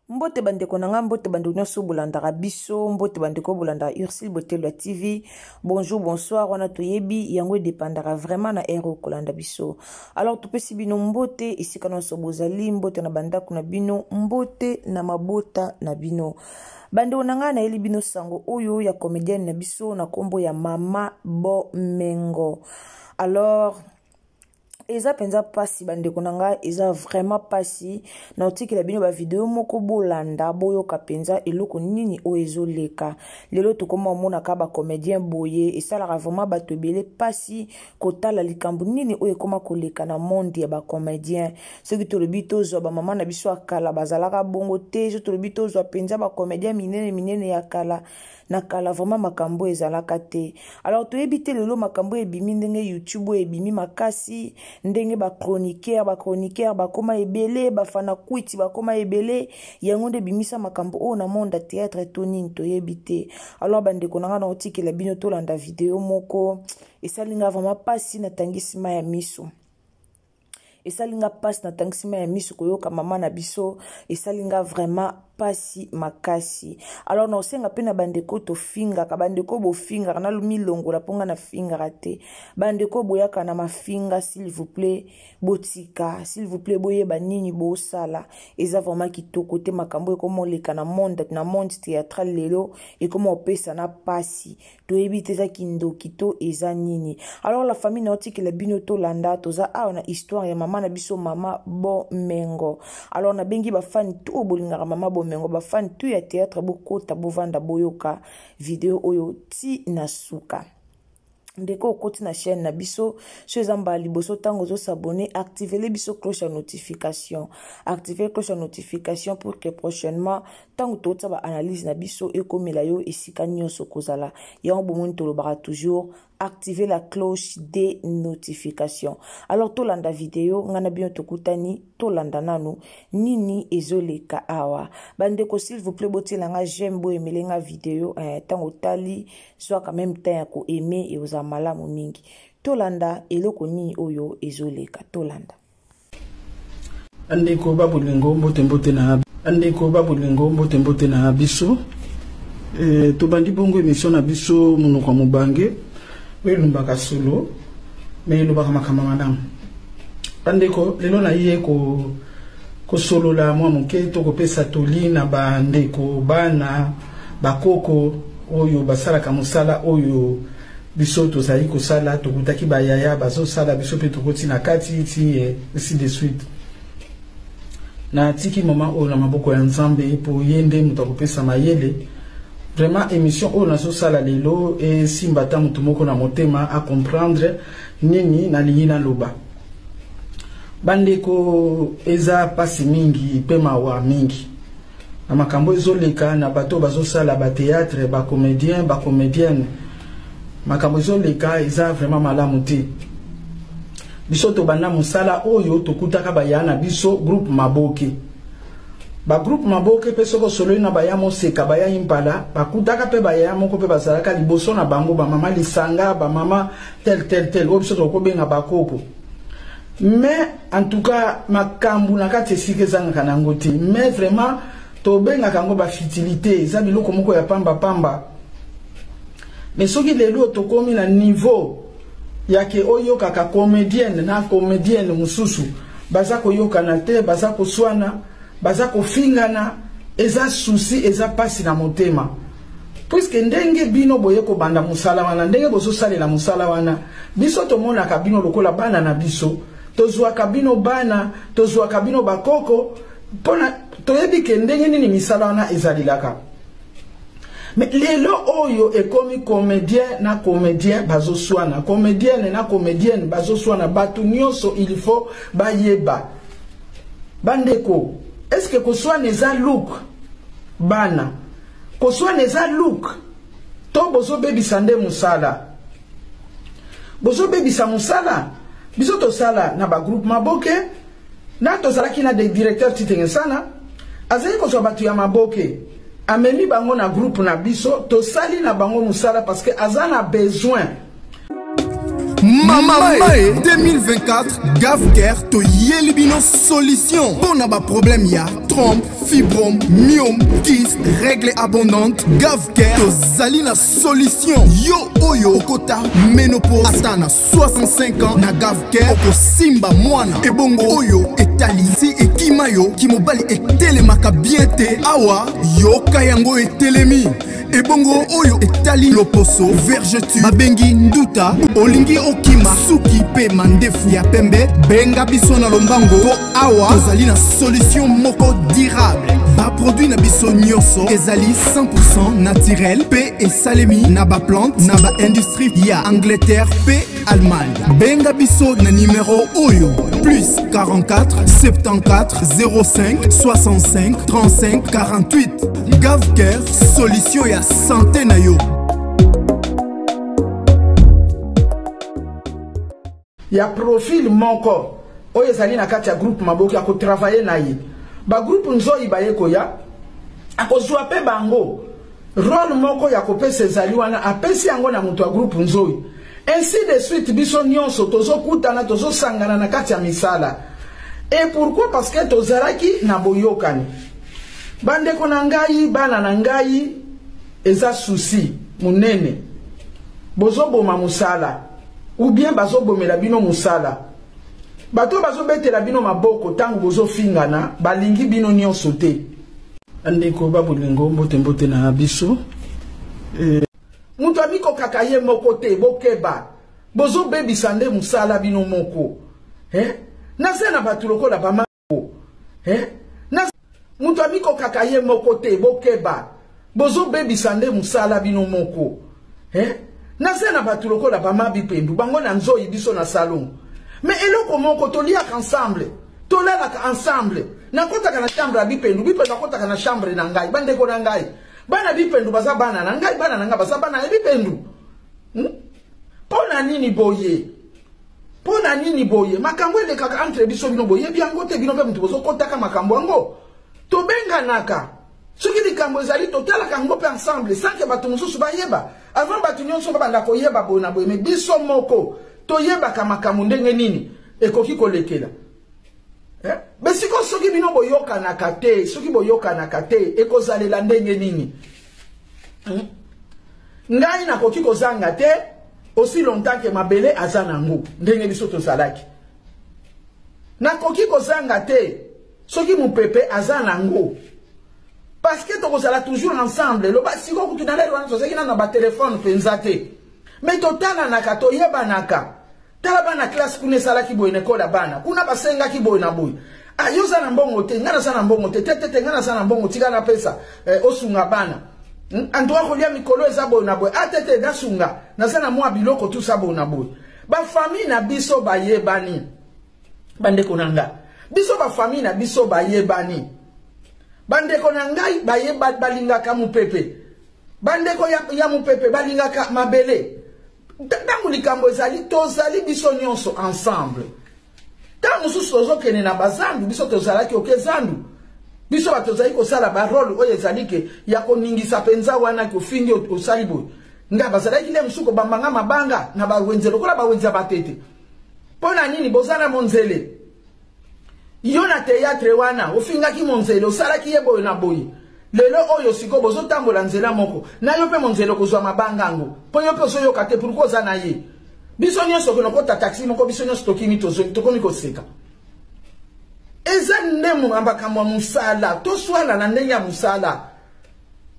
Mbote bandeko nanga mbote bando nyoso bolanda biso mbote bandeko bolanda Ursule Botelwa TV. Bonjour, bonsoir, wana toyebi yango dépendra vraiment na ero kolanda biso. Alors tupesi bino mbote ici kana so bozali mbote na banda kuna bino mbote na mabota na bino. Bando nanga na eli bino sango oyo ya comédienne na biso na kombo ya Mama Bomengo. Alors eza penza pasi bandeko nanga eza vraiment pasi na otikela bino ba video moko bolanda boyo kapenza eloko nini o ezoleka lelo tokoma mona ka ba comédien boye esalaka vraiment bato ebele pasi kotala likambo nini o ekoma koleka na monde ya ba comédien soki tolobi tozwa ba mama na biso akala bazalaka bongo te so tolobi tozwa penza ba comédien minene ya kala na kala vraiment makambo ezalaka te. Alors toyebi te lelo makambo ebimi ndenge YouTube ebimi makasi ndenge ba chroniqueur bakoma ebele bafana kwiti bakoma ebele yango nde bimisa makambo o na monde théâtre tonine toyebi te. Alors bandeko nanga na otikela bino tolanda video moko esalinga vraiment pasi na tangisima ya miso. Esalinga pasi na tangisima ya miso koyoka mama na biso esalinga vraiment pasi makasi. Alors na osenga pena bandeko to finga ka bandeko bo finga na lumilongo la ponga na finga rate bandeko boyaka na mafinga s'il vous plaît botika s'il vous plaît boye banini bo sala eza vraiment kitoko te makambo ekomo leka na monde théâtral lelo ekomo opesa na pasi to ebite za kindoki to eza nini. Alors la famille na otikela bino to landa toza a na histoire ya mama na biso Mama Bomengo. Alors na bengi ba fan to bolingaka Mama Bomengo ba fan tu ya théâtre bokota bovanda boyoka video oyo ti na suka. Ndeko okoti na chaîne na biso so ezamba liboso tango zo s'abonner, activer les biso cloche à notification. Activer cloche à notification pour que prochainement tango to ba analyse na biso ekomela yo esika nyonso kozala. Ya bomoni tolobara toujours activer la cloche des notifications. Alors tolanda video ngana bien tokutani tolanda nanu nini ezoleka awa. Bandeko s'il vous plaît botelanga j'aime bo emelenga video tango tali soit quand même temps ko aimer et aux malamu mingi. Tolanda eloko nini oyo ezoleka tolanda. Andeko babulingo mbote na andeko babulingo mbote na biso to bandi bongo émission na biso munoko mubange welumbaka solo mais lubaka makama madame andeko lelo na ye ko solo la mwa moke to ko pesa toli na bandeko bana bakoko oyo basalaka musala oyo biso tozali kosala tokutaki bayaya bazosala biso pe tokoti na kati ti ainsi de suite na tiki mama o na maboko ya nzambe po yende mutakopesa mayele. Vraiment émission o na so sala lelo e simbata mutu moko na motema a comprendre nini na liyina loba bandeko eza pasi mingi pe mawa mingi na makambo ezoleka na bato bazosala ba théâtre ba comédien ba comédienne makambo ezoleka eza vraiment malamu te. Biso to bana musala oyo tokutaka bayana biso groupe Maboke ba groupe Maboke pe soko solo na bayamo seka baya impala bakutaka pe bayamo ko pe bazalaka liboso na bango ba mama lisanga ba mama tel obiso to benga bakoko. Mais en tout cas makambu na kati sike zanga kanango te mais vraiment to benga kango ba futilité za biloko moko ya pamba mais soki lelo to komi na niveau yake oyo kaka comédienne na comédienne mususu bazako yoka na te bazako swana bazako fingana eza souci eza pasi na motema puisque ndenge bino boye ko banda musala wana ndenge bozo salela musala wana biso to mona ka bino lokola bana na biso tozwa ka bino bana tozwa ka bino bakoko pona toyebi ke ndenge nini misala wana ezalilaka. Mais lelo oyo ekomi comédien na comédien bazo swana comédienne na comédienne bazo swana batu nyonso il faut bayeba bandeko est-ce que ko swana eza look bana ko swana eza look to bozo bebisa nde musala bozo bebisa musala biso to sala na ba groupe maboke na to sala kina de directeur titenge sana azali ko so batu ya maboke amemi bango na groupe na biso to sali na bango musala parce que azana besoin. Mama 2024 Gavker to yelibino solution pour naba problème ya trompe, fibrome, myome, kyste, règle abondante. Gavker to zali na solution. Yo oyo okota ménopause atana 65 ans na Gavker oko simba mwana ebongo oyo etali si ekimayo kimobali etelemaka bien te awa yo kayango etelemi ebongo oyo etali loposo vergeture babengi nduta olingi okima suki pe mandefu ya pembe benga biso na lombango po awa tozali na solution moko durable ba produit na biso nyonso ezali 100% naturel pe esalemi na ba plante na ba industrie ya Angleterre pe Allemagne. Benga biso na numéro oyo plus 44 74 05 65 35 48. Gavker solution ya santé na yo. Ya profil moko oyo ezali na kati ya groupe maboki ako travailler na ye ba groupe nzoi baye koya akozwa pe bango rôle moko ya kopesa ezali wana apesi yango na mutu ya groupe nzoi. Ainsi de suite biso nyonso tozo kutana tozo sangana na kati ya misala. Et pourquoi? Parce que tozalaki na boyokani bandeko na ngai bana na ngai eza souci munene bozo boma musala ou bien bazo bomela bino musala bato bazo betela bino maboko tangu bozo fingana balingi bino nyonso te andeko babolingo mbote na biso mutu amiko kakaye moko te bokeba bozo bebisa nde musala bino moko naza na bato lokola bamako mutu amiko kakaye moko te bokeba bozo bebisa nde musala bino moko naza na bato lokola bamabi pendu bango na nzoi biso na salon mais eloko moko toliaka ensemble tolalaka ensemble nakotaka na chambre ya bipendu bipendu akotaka na chambre na ngai bandeko na ngai bana bipendu baza bana na ngai bana na ngai baza bana ya bipendu pona nini boye makambo elekaka entre biso bino boye biango te bino mpe mutu bozokotaka makambo yango tobenganaka soki likambo ezali totalaka yango mpe ensemble sanke bato mosusu bayeba avant bato nyonso babanda koyeba boye na boye me biso moko toyebaka makambo ndenge nini ekoki kolekela besiko soki bino boyokanaka te soki boyokanaka te ekozalela ndenge nini ngai nakoki kozanga te aussi longtemps que mabele aza nango ndenge biso tozalaki nakoki kozanga te soki mupepe aza nango parce que tokozala toujours ensemble loba siko kutunalelo wana tozaki na ba téléphone penza te mais totalanaka toyebanaka tala bana classe kuna esalaki boye nekola bana kuna basengaki boye na boye yoza na mbongo te ngana sana mbongo te tete ngana sana mbongo tika na pesa osunga bana andoa kolia mikolo eza boye na boye atete dasunga nazana mwa biloko tout ça boye na boye ba famille na biso bayebani bandeko nanga biso ba famille na biso bayebani bandeko na ngai bayeba balingaka mupepe bandeko ya mupepe balingaka mabele tangu likambo ezali tozali biso nyonso ensemble tangu mosusu tozokende na bazandu biso tozalaki oke zandu biso batozali kosala barole oyo ezali ke ya koningisa penza wana kofingi osali boye nga bazalaki le mosuku bambanga mabanga na bawenze lokola bawenze ya batete mpona nini bozala monzele yo na théâtre wana ofingaki monzele osalaki ye boye na boye lelo oyo siko bozotambola nzela moko na yo mpe monzele kozwa mabanga ngo mpo yo mpe ozoyoka te pourkoi oza na ye biso nyonso konokota taxi moko biso nyonso tokimi tokomi koseka eza nde makambo ya musala toswala na ndenge ya musala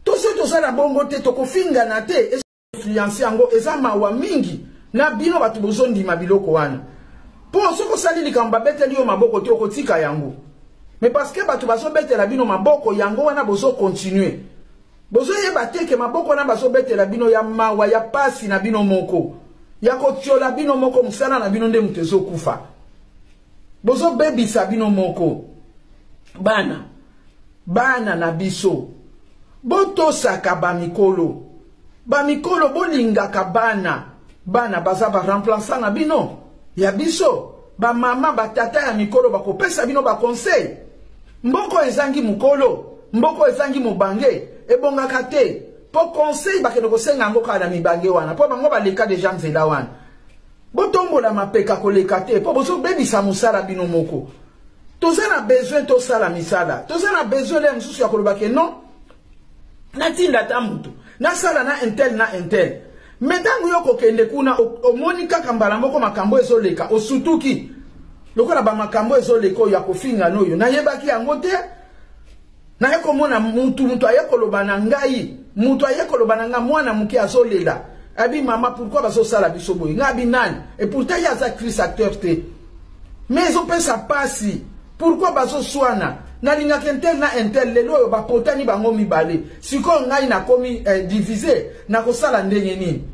toso tozala bongo te tokofinga na te influence yango eza mawa mingi na bino batu bozondima biloko wana po soko sali likambo beteli yo maboko te okotika yango mais parce que batu bazo betela bino maboko yango wana bozo continuer bozo yeba te ke maboko na bazo betela bino ya mawa ya pasi na bino moko ya kotiola bino moko musala na bino nde mutezo kufa bozo bebisa bino moko bana na biso botosaka bamikolo bolingaka bana baza ba remplaçant na bino ya biso ba mama batata ya mikolo bakopesa bino ba conseil mboko ezangi mukolo mboko ezangi mubange ebongaka te po conseil bakeno kosenga ngo kala mibange wana po bango baleka deja nzela wana botombola mapeka koleka te po bozo bebisa musala bino moko tozana besoin to sala misala tozana besoin le msusu ya kolobake non natinda ta mutu na sala na intel medangu yoko kende kuna omoni kaka mbala moko makambo ezoleka osutuki lokola ba makambo ezoleka ya kofinga noyo na yebaki yango te na yeko mona mutu ayeko lobana ngai mutu ayeko lobana nga mwana muke azolela abi mama pourquoi bazo sala biso boy ngabi nani et pourtant ya za Chris acteur te mais on peut ça passer pourquoi bazo swana na linga kentel na intel lelo yo ba potani bango mibale siko ngai na komi diviser na ko sala ndenge nini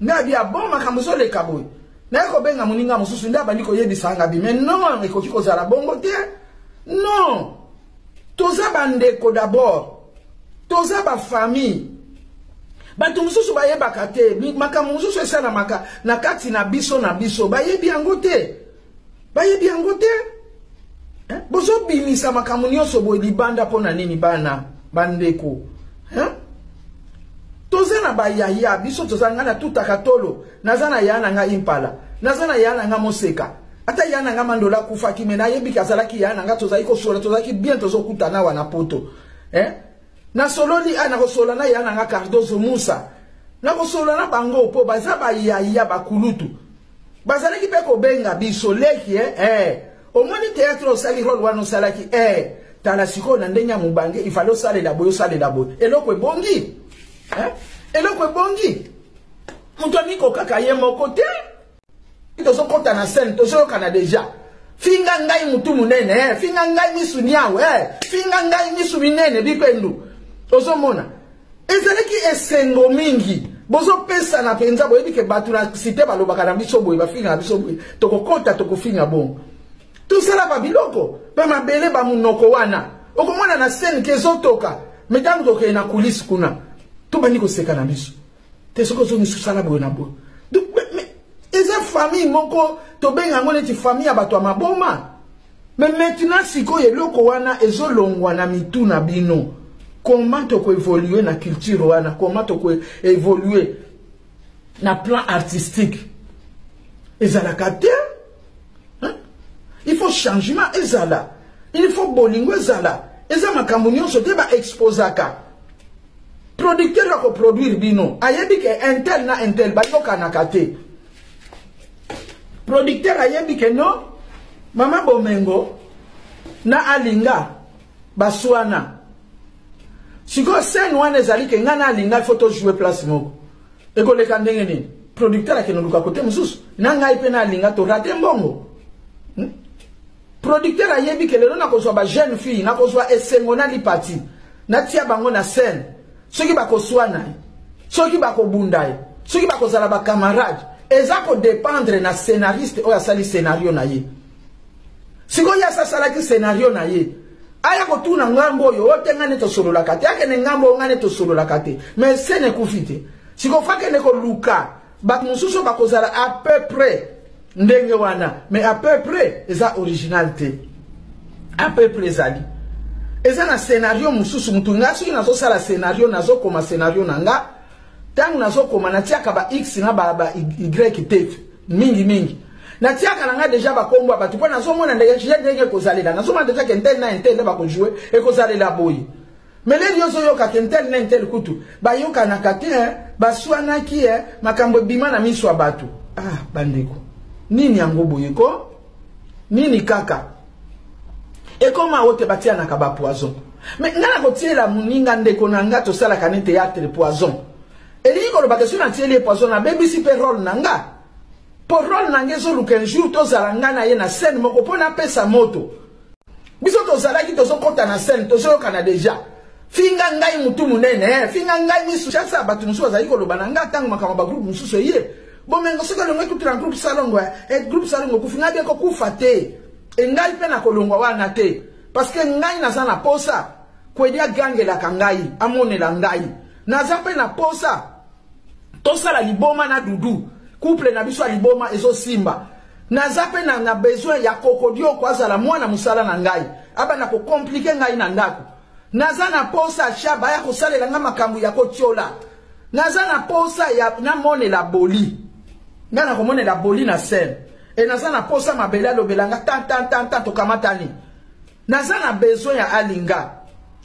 ngabi ya bon makambo zo le kaboy na ko benga muninga mususu ndaba ndiko yebisa ngabi mais non eko kiko zala bongo te non toza bandeko d'abord toza ba famille batu mususu bayebaka te makambo mususu esala maka na kati na biso bayebi yango te bozo bimisa makambo nyonso boye libanda pona nini bana bandeko toza na bayaya biso toza nga na tutaka tolo naza na yana nga impala naza na yana nga moseka ata yana nga mandola kufa kimena yebi kazalaki yana nga toza iko sola toza ki bien tozo kutana wana poto na sololi ana ko sola na yana nga Cardozo Musa na ko sola na bango po baza bayaya bakulutu bazalaki pe ko benga biso leki omoni théâtre osali rôle wana osalaki tala siko na ndenya mubange ifalo salela boyo eloko ebongi eloko ebongi mutu amiko kaka ye moko te tozo kota na scène tozo kana deja finga ngai mutu munene finga ngai misu niawe finga ngai misu minene bipendu tozo mona ezalaki esengo mingi bozo pesa na penza boye bike batu na cité balobaka na biso boye bafinga biso boye tokokota tokofinga bongo tout ça ba biloko ba mabele ba munoko wana okomona na scène kezotoka medango toke na coulisse kuna to bani ko seka na biso te soko zo misu sala boye na boye eza famille moko to benga ngone ti famille ya bato maboma mais maintenant siko eloko wana ezolongwa na mitu na bino comment to ko évoluer na culture wana comment to ko évoluer na plan artistique ezalaka te. Il faut changement ezala. Il faut bolingo ezala. Eza makambo nyonso te ba exposaka. Producteur va ko produire bino. Ayebi ke intel na intel ba yoka na kate. Producteur ayebi ke no mama Bomengo na alinga baswana. Siko scène wana ezali ke ngana alinga photo jouer place moko. Eko le kandenge ni. Producteur akeno luka kote mususu. Na ngai pe na alinga to rate mbongo. Producteur ayebi ke lelo na kozwa ba jeune fille na kozwa esengo na lipati na tia bango na scène soki bakoswana soki bakobunda soki bakozala ba camarade eza ko dépendre na scénariste oya sali scénario na ye siko ya sala ki scénario na ye aya ko tuna ngambo yo otenga ne to solo la kate akene ngambo ngane to solo la kate mais scène kufite siko fake ne ko luka ba mususu bakozala à peu près ndenge wana mais à peu près eza originalité à peu près zali eza na scénario mususu mutu nga soki nazo sala scénario nazo koma scénario nanga tangu nazo koma na tiaka ba x na ba y te mingi na tiaka nanga déjà ba kombo ba tu po nazo mona ndenge kozalela nazo mona déjà kentel na intel ba ko jouer e kozalela boyi mais les yozo yoka kentel na intel kutu ba yoka na kate ba swana ki makambo bima na miswa batu bandeko nini yango boyeko nini kaka ekoma ote batia na kaba poison Mais ngana ko tie la muninga ndeko nanga to sala kane théâtre poison. Eli ko lo bakesio na tie le poison na baby si perol nanga. Pour rôle nanga zo luken jour to zala ngana ye na scène moko pona pesa moto. Biso to zala ki to zo kota na scène to zo kana déjà. Finga ngai mutu munene, finga ngai misu chasa batu musu azali ko lo bananga tangu makama ba groupe musu ye. Bon mengo soka lo ngai kutra groupe salongo et groupe salongo kufinga bien ko kufate. Engai pe na kolongwa wana te. Parce que ngai na sana posa kwedia gange la kangai amone la ngai. Na zape na posa tosa la liboma na dudu. Couple na biso liboma ezo simba. Na zape na besoin ya kokodio kwa zala mwana musala na ngai. Aba na ko compliquer ngai na ndako. Naza na posa shaba ya kosalela nga makambu ya kotiola. Naza na posa ya na mone la boli. Nga na komone la boli na scène. Et naza na posa mabela lobelanga tan to kamatani. Naza na besoin ya alinga.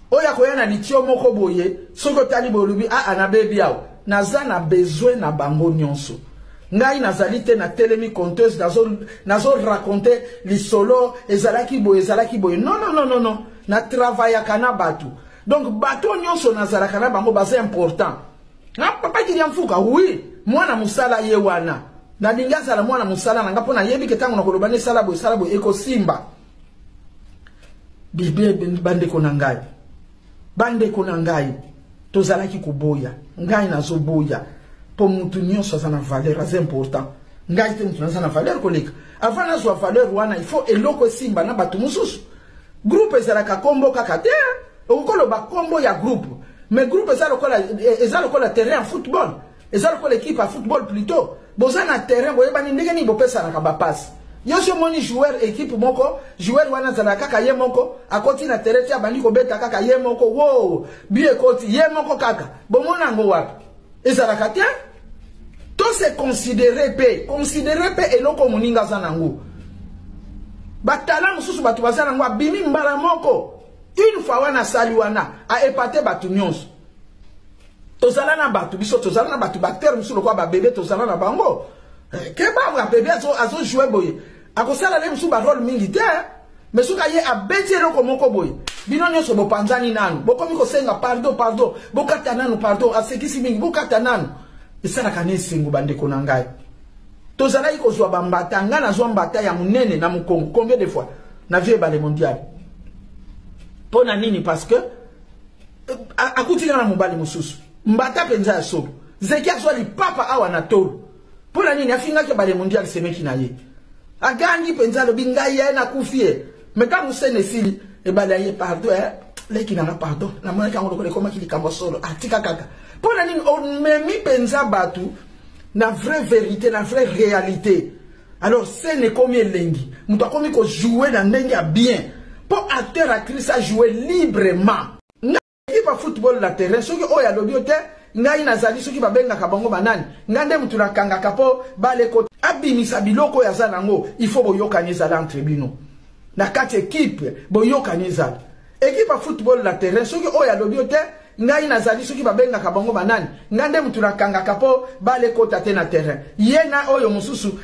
Oya koyana litio moko boye, soko tali bolubi na bebi yao. Naza na besoin na bango nyonso. Ngai nazali te na telemi conteuse nazo raconter lisolo ezalaki boye. Non. Na travail kana batu. Donc batu nyonso nazala kana bango base important. Na papa ki yamfuka oui, mwana musala ye wana. Na lingaza la mwana musala nanga pona yebi ketango na kolobane sala boye eko simba. Bibe bande konangai. Bande konangai. Tozalaki kuboya. Ngai nazo boya. Pour mutu nyonso za na valeur assez important. Ngai te mutu na valeur koleka. Avant na zo valeur wana il faut eloko simba na batu mususu. Groupe ezalaka kombo kaka te. Okolo ba kombo ya groupe. Mais groupe ezalokola terrain en football. Ezalokola équipe à football plutôt. Bozana terrain boyeba ni ndenge ni bopesa na kaba passe. Yoso moni joueur équipe moko, joueur wana zala kaka ye moko, akoti na terrain tia bandi ko beta kaka ye moko. Wow, bien koti ye moko kaka. Bomona ngo wapi? Ezalaka te. To se considérer pe eloko moninga zanango. Batala mususu batu bazana ngwa bimi mbala moko. Une fois wana sali wana a épaté batu nyonso. Tozala na batu biso tozala na batu bactère mususu kwa ba bébé tozala na bango. Keba wa bébé azo jouer boye. Akosala le mususu ba rôle mingi te. Mais suka ye abeti eloko moko boye. Bino nyonso bo panzani nanu. Bokomi ko senga pardon. Bokata nanu pardon asekisi mingi bokata nanu. Esala kanesi ngo bandeko na ngai. Tozala iko zwa bambata ngana zwa mbata ya munene na mukongo combien de fois na vie bale mondial. Pona nini parce que akutika na mobali mususu. Mbata penza ya solo. Zekia zwa li papa awa na toro. Pona nini afinga ke bale mondial semeki na ye. Agangi penza lo binga ye na kufie. Meka musene sili e bale ye pardon leki na pardon. Na mwana kango ko koma kili kambo solo. Atika kaka. Pona nini on memi penza batu na vraie vérité, na vraie réalité. Alors, c'est ne comme lengi. Nous avons comme jouer dans l'engi bien. Pour acteur, actrice à jouer librement. N'importe pas football la terrain. Ceux qui ont ya l'obiote, n'a ina zali, ceux qui va benga kabongo banane. N'ande mutuna kanga kapo, bale kote. Abimi sabiloko ya zanango. Il faut boyoka nizala entre bino. Na quatre équipes, boyoka nizala. Équipe à football la terrain. Ceux qui ont ya l'obiote, ngai nazali soki babenga kabongo banani ngande mutu na kanga kapo bale kota te na terrain yena oyo mususu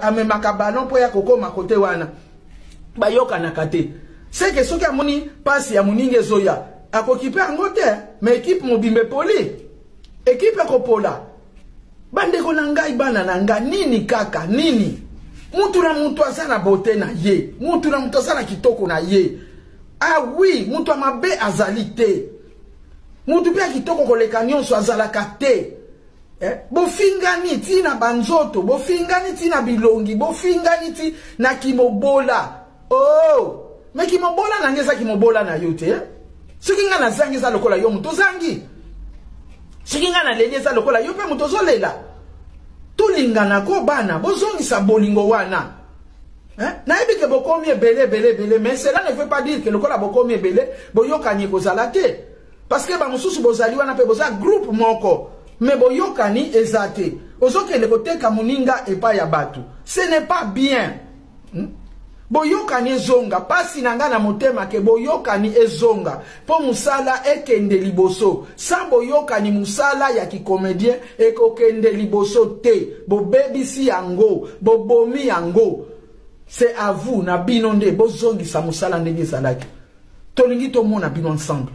amemaka ballon po ya kokoma kote wana bayoka na kate c'est que soki amoni passe ya muninge zoya akokipe angote mais équipe mobimbe poli équipe kopola bande ko ngai bana nanga nini kaka nini mutu na mutu asana bote na ye mutu na mutu asana kitoko na ye ah oui mutu amabe azalite mutu pia kitoko koleka nyonso azalaka te. Bofingani ti na banzoto, bofingani ti na bilongi, bofingani ti na kimobola. Oh, mais kimobola na ngeza kimobola na yote. Soki nga na zangi za lokola yo muto zangi. Soki nga na lele za lokola yo pe muto zolela. Tulingana ko bana, bozongi sa bolingo wana. Na ebike bokomi belé, mais cela ne veut pas dire que lokola bokomi belé, boyokani kozala te. Parce que ba mususu bozali wana pe boza groupe moko mais boyokani ezate ozoke le kote kamuninga epa ya batu ce n'est pas bien boyokani ezonga pasi nanga na motema ke boyokani ezonga po musala ekende liboso sa boyokani musala ya ki comédien ekokende liboso te bobebisi yango bobomi yango c'est à vous na binonde bozongi sa musala ndenge zalaki tolingi to mona bino ensemble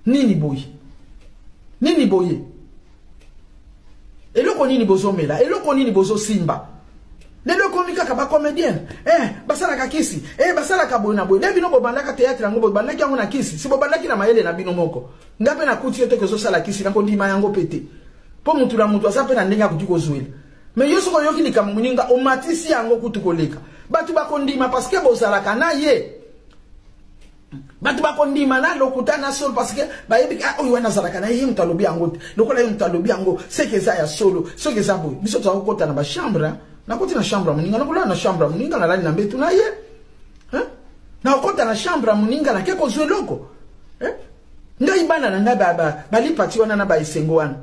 nini boye nini boye eloko nini bozo mela eloko nini bozo simba lelo komika ka ba comédien basala ka kisi basala ka boye na boye le bino bobandaka théâtre yango bobandaki yango na kisi si bobandaki na mayele na bino moko ngape na kuti yote kezo sala kisi na kondima yango pete po mutu na mutu asa pe na ndenga kuti kozwela mais yoso ko yoki lika muninga o matisi yango kutu koleka batu bakondima parce que bozala kana ye batu bakondima na lokuta na solo parce que bayebi oyo wana zala kana ye mutalobi yango lokola ye mutalobi yango sekeza ya solo sekeza boy biso twa kokota na ba chambre na koti na chambre muninga na kola na chambre muninga na lali na mbetu na ye na okota na chambre muninga na keko zwe loko ngai bana na nga bali pati wana na ba isengo wana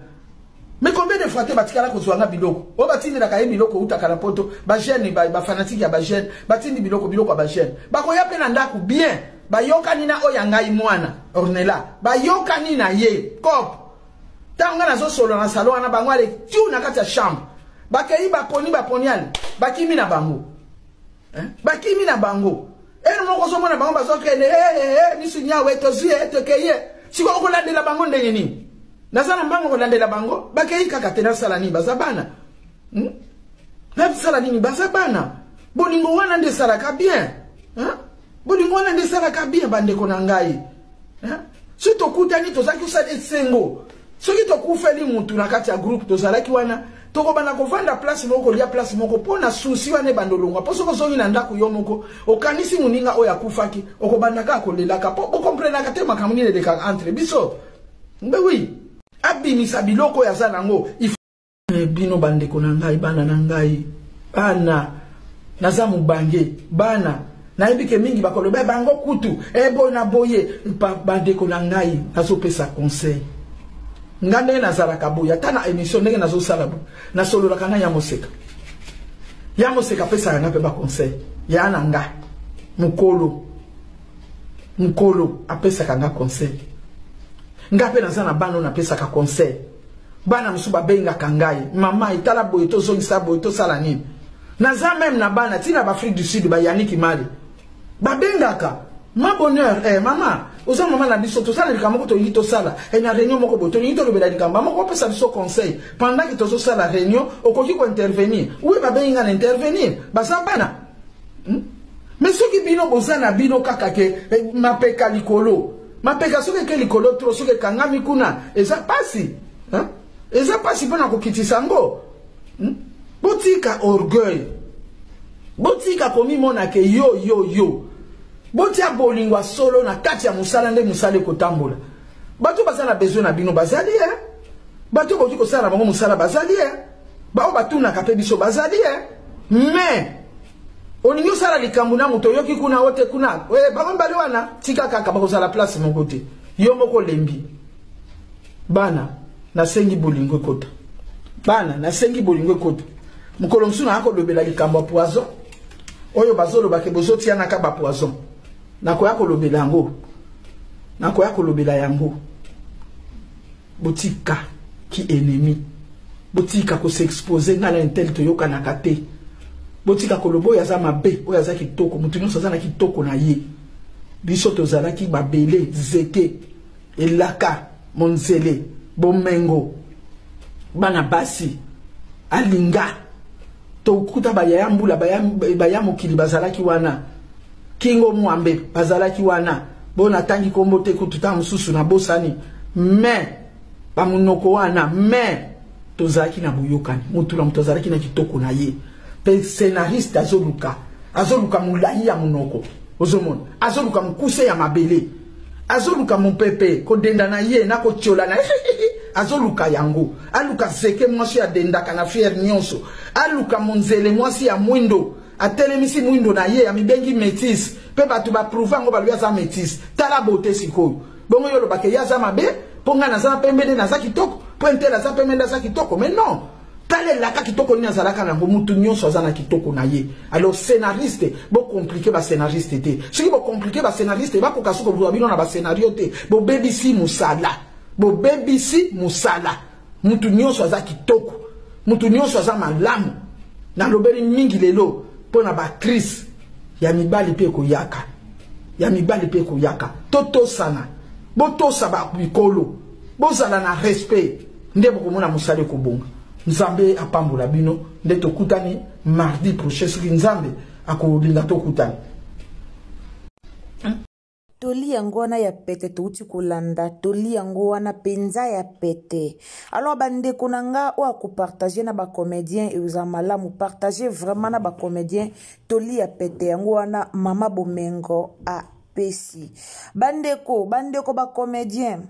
mais combien de fois te batikala ko zwanga biloko o batindi na kaye biloko utaka na poto ba jeune ba fanatique ya ba jeune batindi biloko ba jeune ba ko yape na ndaku bien ba yokani na oyangai mwana ornela ba yokani na ye cop tanga na zo solo na salon na bango ale tu na kati ya chambre ba kei ba poni ale ba kimi na bango bakimi na bango moko so mona bango bazokende nisu nyawe tozie tokeye siko okolandela bango ndenge nini nazana mbango kolandela bango bakei kaka tena sala ni bazabana na sala nini bazabana bolingo wana nde sala ka bien bolingo wana nde sala ka bien bande kona ngai si tokutani tozaki usala esengo soki tokufeli mutu na kati ya groupe tozalaki wana tokobana kovanda place moko lia place moko pona susi wane bandolonga poso ko zongi na ndaku yo moko okanisi muninga oya kufaki okobanda ka kolelaka po okomprena ka te makamuni le ka entre biso mbe oui abimisa biloko ya zanango bino bande kona ngai bana na ngai bana nazamu bange bana na ebike mingi bakoloba bango kutu bona boye bande kona ngai azopesa conseil ngande na zalaka boya tana émission ndenge nazo salabu na solo la kana ya moseka pesa nga pe ba conseil ya nanga mukolo apesa kanga conseil ngape na sana bano na pesa ka conseil bana musuba benga kangai mama itala boye to zongisa boye to sala nini na za même na bana tina ba Afrique du Sud ba Yannick Mali ba bengaka ma bonheur mama oza mama na biso to sala likamoko to yito sala na réunion moko boto yito lobela likamba moko pesa biso conseil pendant que to sala réunion okoki ko intervenir oui ba benga na intervenir basa bana mais soki bino bozana bino kaka ke mapeka likolo mapeka soki ke likolo tro soki kangami kuna eza pasi eza pasi pona ko kitisa ngo botika orgueil botika komi mona ke yo botia bolingwa solo na kati ya musala nde musale kotambola bato bazala besoin na bino bazali bato boki ko sala bango musala bazali bao batuna kape biso bazali mais oninyo sala likambu na moto yoki kuna wote kuna bango mbali wana tika kaka bako sala place mon côté yo moko lembi bana na sengi bolingo kota bana na sengi bolingo kota mukolo msuna ako lobela likambu poison oyo bazolo bake bozoti yana ka ba poison nakoya kolobela yango nakoya kolobela yango botika ki ennemi botika ko s'exposer na l'intel to yoka na kate botika kolobo ya za mabe oya za kitoko mutu nyonso za na kitoko na ye biso to zala ki babele zeke elaka monzele bomengo bana basi alinga to kuta bayaya mbula bayaya mokili bazalaki wana kingo mwambe bazalaki wana bona tangi kombote kututa mususu na bosani mais bamunoko wana mais tozalaki na buyokani mutula mutozalaki na kitoko na ye pe scénariste azoluka mulai ya munoko ozomona azoluka mukuse ya mabele azoluka mpepe ko denda na ye na ko tiola na azoluka yango aluka zeke mwasi ya denda kana fier nyonso aluka monzele mwasi ya mwindo atelemisi mwindo na ye ya mibengi métis pe batu ba prouver ngo baluya za métis tala beauté sikoyo bongo yolo bake ya za mabe ponga na za pembele na za kitoko pointe na za pembele na za kitoko mais non tale la ka kitoko ni azalaka na mutu nyonso za na kitoko na ye alors scénariste bo compliqué ba scénariste te soki bo compliqué ba scénariste ba ko kasuko bo bino na ba scénario te bo BBC musala mutu nyonso za kitoko mutu nyonso za malamu na lobeli mingi lelo pona ba crise ya mibali pe ko yaka ya mibali pe koyaka toto sana boto saba mikolo bozala na respect nde bokomona musale kobonga nzambe apambola bino nde tokutani mardi prochain soki nzambe akolinga tokutani toli yango wana ya pete touti kolanda toli yango wana penza ya pete. Alors bandeko na nga o akopartager na ba comédien e uza malamu partager vraiment na ba comédien toli ya pete yango wana Mama Bomengo a pesi bandeko ba comédien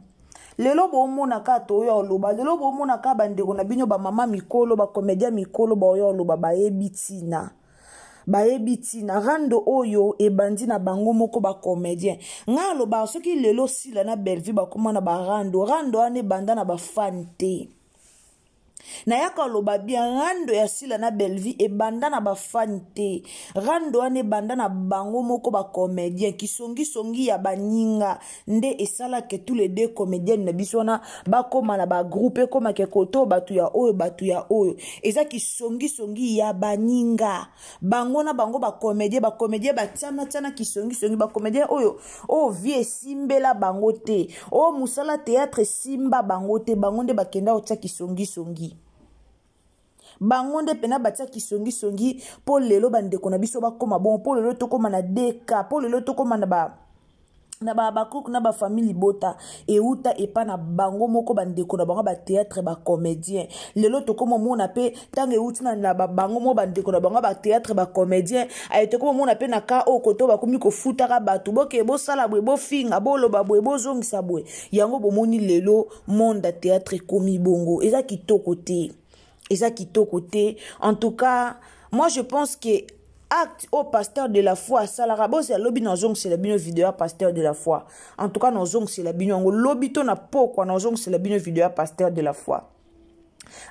lelo bomona ka to yo loba lelo bomona ka bandeko na bino ba mama mikolo ba comédien mikolo ba yo loba ba yebitina rando oyo ebandi na bango moko ba comédien nga loba soki lelo sila na Bellevue ba komana ba rando ane banda na ba fante na yaka loba bien rando ya sila na Bellevue ebanda na ba fante rando ane banda na bango moko ba comédien kisongi ya baninga nde esala ke tous les deux comédiens na bisona ba koma na ba groupe koma ke koto batu ya oyo eza kisongi ya baninga bango na bango ba comédien ba tsana kisongi ba comédien oyo o vie simbela bango te o musala théâtre simba bango te bango nde bakenda otya kisongi bango nde pena batia kisongi po lelo bandeko na biso bakoma bon po lelo tokoma na deka po lelo tokoma na bakuk na ba famille bota euta epa na bango moko bandeko na bango ba théâtre ba comédien lelo tokoma mona pe tange euti na bango mo bandeko na bango ba théâtre ba comédien ayete koma mona pe na ka o koto bakomi ko futaka batu boke bo sala bwe bo finga bo loba bwe bo zongisa bwe yango bomoni lelo monde théâtre komi bongo eza kitoko te. En tout cas, moi je pense que acte au pasteur de la foi salara bo c'est lobby na zong c'est la bino vidéo pasteur de la foi. En tout cas na zong c'est la bino ngo lobby to na pokwa na zong c'est la bino vidéo pasteur de la foi.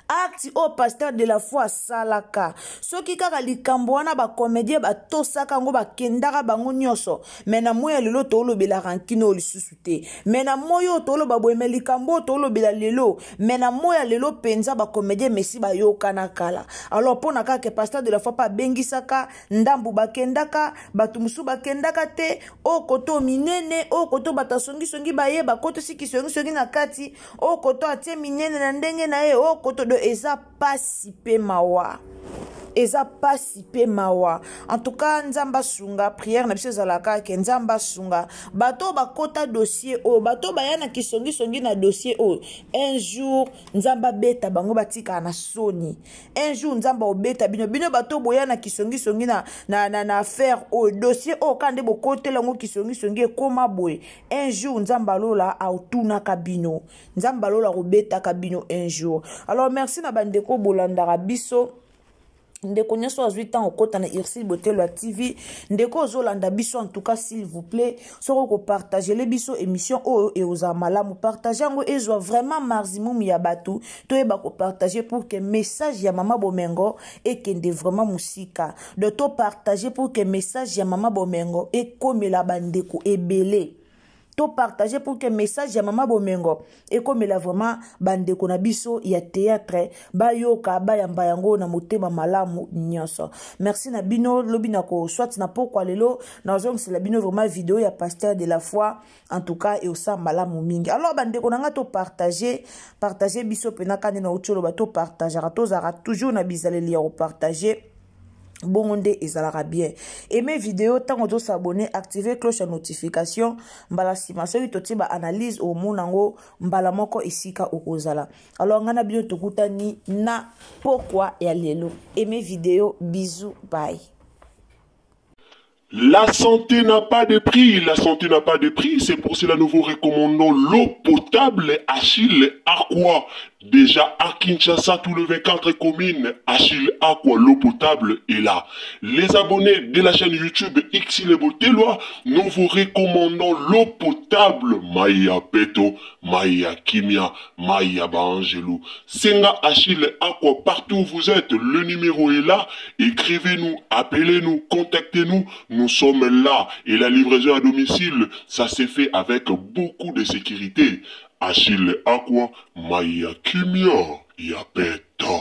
Acte au pasteur de la foi salaka soki kaka likambo wana ba comédien ba tosaka ngo ba kendaka bango nyoso mena moya lelo to lobela rankino lisusu te mena moyo to loba boeme likambo to lobela lelo mena moya lelo penza ba comédien mesi ba yokana kala. Alors pona kaka pasteur de la foi pa bengisaka ndambu ba kendaka batu musu ba kendaka te o koto minene o koto batasongi ba ye ba koto siki songi na kati o koto atie minene na ndenge na ye o koto do eza pasi pe mawa en tout cas nzamba sunga prière na biso zalaka ke nzamba sunga bato bakota dossier o bato bayana kisongi na dossier o un jour nzamba beta bango batika na soni un jour nzamba obeta bino bato boyana kisongi na affaire o dossier o kande bokotela ngo kisongi ekoma boy un jour nzamba lola autuna kabino nzamba lola robeta kabino un jour. Alors merci na bandeko bolandara biso ndeko nyoso azwi temps okota na Irsil Botelwa TV ndeko ozolanda biso en tout cas s'il vous plaît soko ko partager les biso émission oyo e oza malamu partager ngo ezwa vraiment maximum ya batu to eba ko partager pour que message ya Mama Bomengo ekende vraiment musika de to partager pour que message ya Mama Bomengo ekomela bandeko ebele to partager pour que message ya Mama Bomengo et comme il a vraiment bande ko na biso ya théâtre ba yoka ba yamba yango na motema malamu nyonso. Merci na bino lobi na ko soit na pokwa lelo na zong c'est la bino vraiment vidéo ya pasteur de la foi en tout cas et osa malamu mingi. Alors bande ko na nga to partager biso pena kane na utolo ba to partager to zara toujours na bizaleli ya partager bonde ezalaka bien. Aimez vidéo tant on s'abonner, activer cloche de notification mbala sima so to tiba analyse au monango mbala moko isika okozala. Alors ngana bino tokutani na pourquoi ya lelo. Aimez vidéo, bisous, bye. La santé n'a pas de prix, c'est pour cela nous vous recommandons l'eau potable Achille Aqua. Déjà à Kinshasa, tout le 24 communes, Achille Aqua, l'eau potable est là. Les abonnés de la chaîne YouTube Irsil Botelwa, nous vous recommandons l'eau potable Maya Peto, Maya Kimia, Maya Bangelou. Senga Achille Aqua, partout où vous êtes, le numéro est là. Écrivez-nous, appelez-nous, contactez-nous. Nous sommes là et la livraison à domicile, ça s'est fait avec beaucoup de sécurité. Achille Aqua, Maya Kimia, Yapeto.